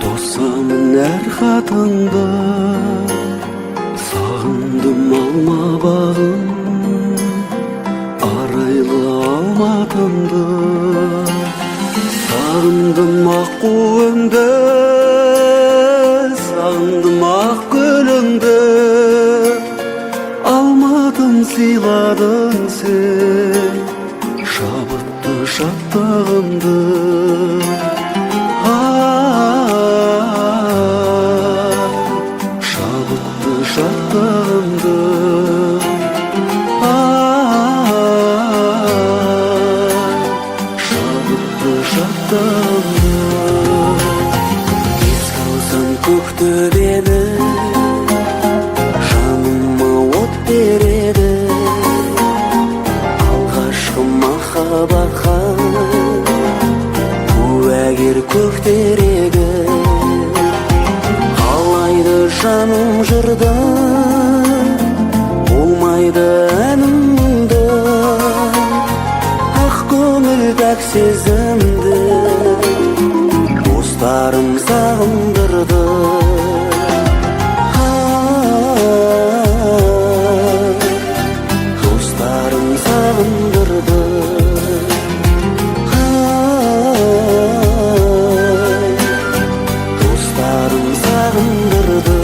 Dostamın her kadında sağındım alma bağım, araylı almadımdı. Sağındım ak kuvvemde, sağındım ak gölümde. Almadım siladın sen, şabıttı şattağımdı. Şattağımdı. Şabıttı şattağımdı. Kes kalsam көктөбені, жаныма от береді. Алғашқы махаббатқа куәгер көктерегі. Қалайды жаным жырда, болмайды әнімді. Ақ көңіл пәк сезімді достарым сағындырды. Достарым сағындырды. Dostlarım sağındırdı.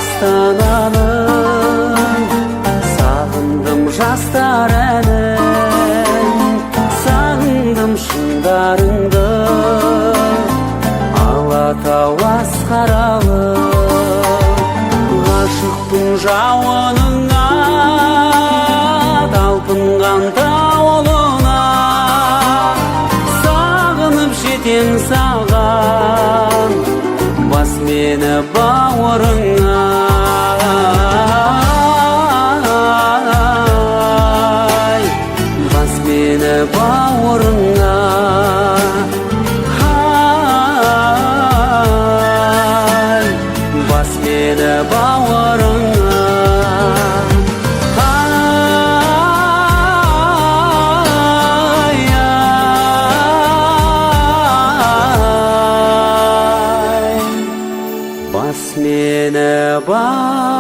Астананың сағындым жастар әнін, сағындым шыңдарыңды. Алатау асқаралы ғашықтың жауыныңа, талпынған тауылына. Сағынып жетем саған, бас мені бауырыңа. Бас мені бауырыңа. Бас мені бауырыңа. Бас мені бауырыңа.